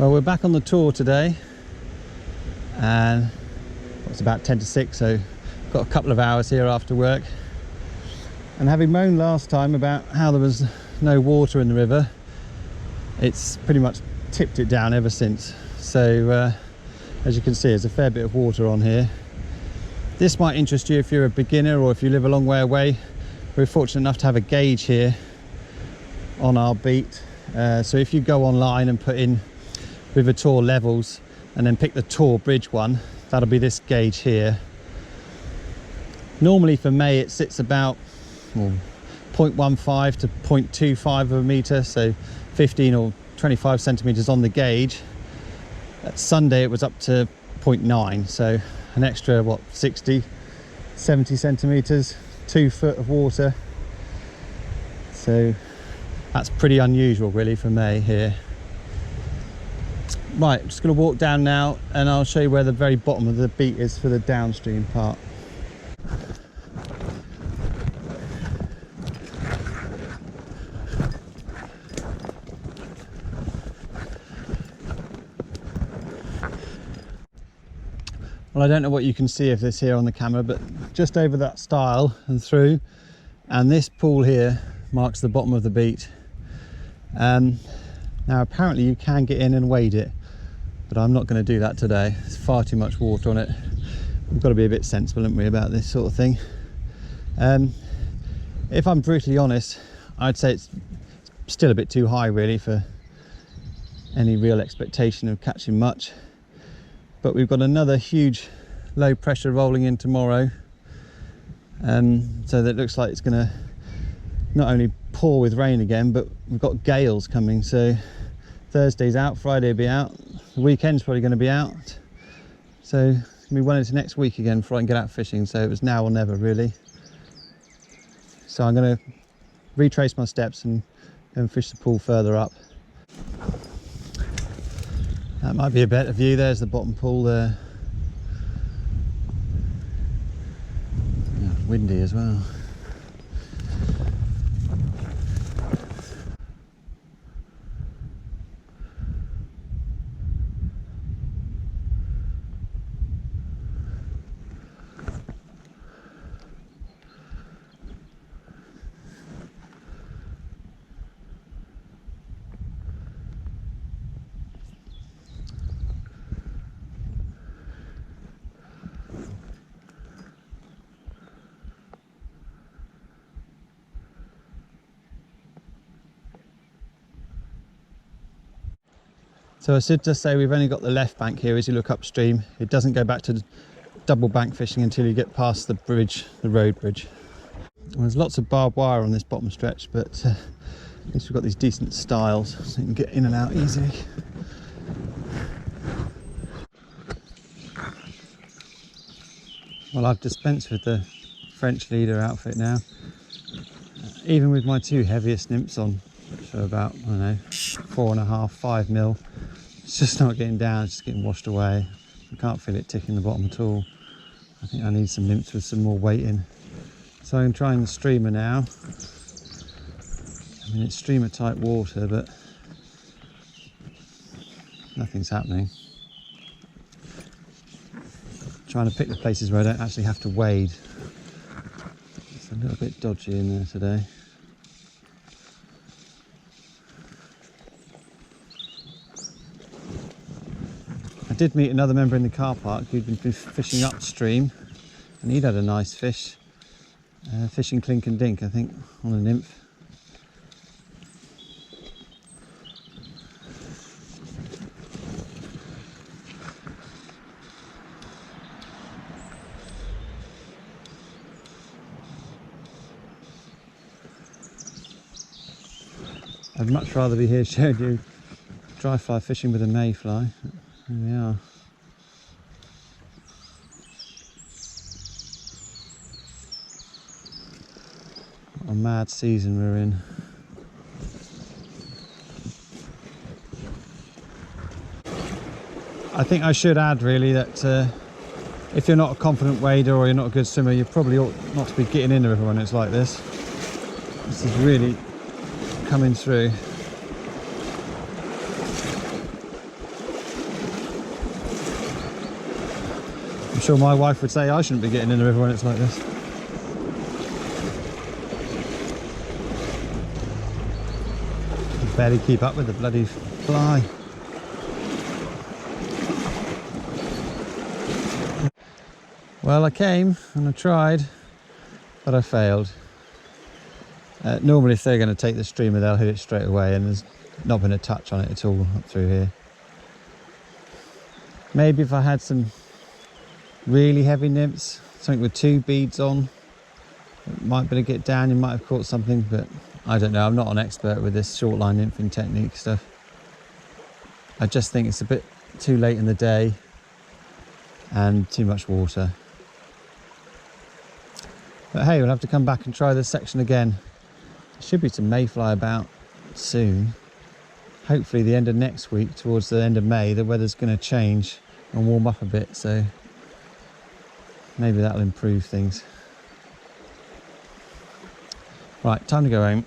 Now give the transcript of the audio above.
Well, we're back on the tour today, and it's about 10 to 6, so got a couple of hours here after work. And having moaned last time about how there was no water in the river, it's pretty much tipped it down ever since. So as you can see, there's a fair bit of water on here. This might interest you if you're a beginner or if you live a long way away. We're fortunate enough to have a gauge here on our beat, so if you go online and put in River Taw levels and then pick the Taw bridge one, that'll be this gauge here. Normally for May it sits about 0.15 to 0.25 of a metre, so 15 or 25 centimetres on the gauge. At Sunday it was up to 0.9, so an extra 60, 70 centimetres, 2 foot of water. So that's pretty unusual really for May here. Right, just going to walk down now and I'll show you where the very bottom of the beat is for the downstream part. Well, I don't know what you can see of this here on the camera, but just over that stile and through, and this pool here marks the bottom of the beat. Now apparently you can get in and wade it, but I'm not going to do that today. There's far too much water on it. We've got to be a bit sensible, haven't we, about this sort of thing. If I'm brutally honest, I'd say it's still a bit too high really for any real expectation of catching much. But we've got another huge low pressure rolling in tomorrow, so that looks like it's going to not only pour with rain again, but we've got gales coming. So Thursday's out, Friday will be out, the weekend's probably going to be out, so it's going to be well into next week again before I can get out fishing. So it was now or never really. So I'm going to retrace my steps and fish the pool further up. That might be a better view. There's the bottom pool there. Yeah, windy as well. So I should just say we've only got the left bank here as you look upstream. It doesn't go back to double bank fishing until you get past the bridge, the road bridge. Well, there's lots of barbed wire on this bottom stretch, but at least we've got these decent stiles so you can get in and out easily. Well, I've dispensed with the French leader outfit now. Even with my two heaviest nymphs on, which are about, I don't know, 4.5, 5 mil. It's just not getting down, it's just getting washed away. I can't feel it ticking the bottom at all. I think I need some nymphs with some more weight in. So I'm trying the streamer now. I mean, it's streamer type water, but nothing's happening. Trying to pick the places where I don't actually have to wade. It's a little bit dodgy in there today. I did meet another member in the car park who'd been fishing upstream, and he'd had a nice fish, fishing clink and dink, I think, on a nymph. I'd much rather be here showing you dry fly fishing with a mayfly. Here we are. What a mad season we're in. I think I should add really that if you're not a confident wader or you're not a good swimmer, you probably ought not to be getting in the river when it's like this. This is really coming through. I'm sure my wife would say I shouldn't be getting in the river when it's like this. I barely keep up with the bloody fly. Well, I came and I tried, but I failed. Normally if they're going to take the streamer, they'll hit it straight away, and there's not been a touch on it at all up through here. Maybe if I had some really heavy nymphs, something with 2 beads on, it might be able to get down, you might have caught something, but I don't know. I'm not an expert with this short line nymphing technique stuff. I just think it's a bit too late in the day and too much water. But hey, we'll have to come back and try this section again. There should be some mayfly about soon. Hopefully the end of next week, towards the end of May, the weather's going to change and warm up a bit, so maybe that'll improve things. Right, time to go home.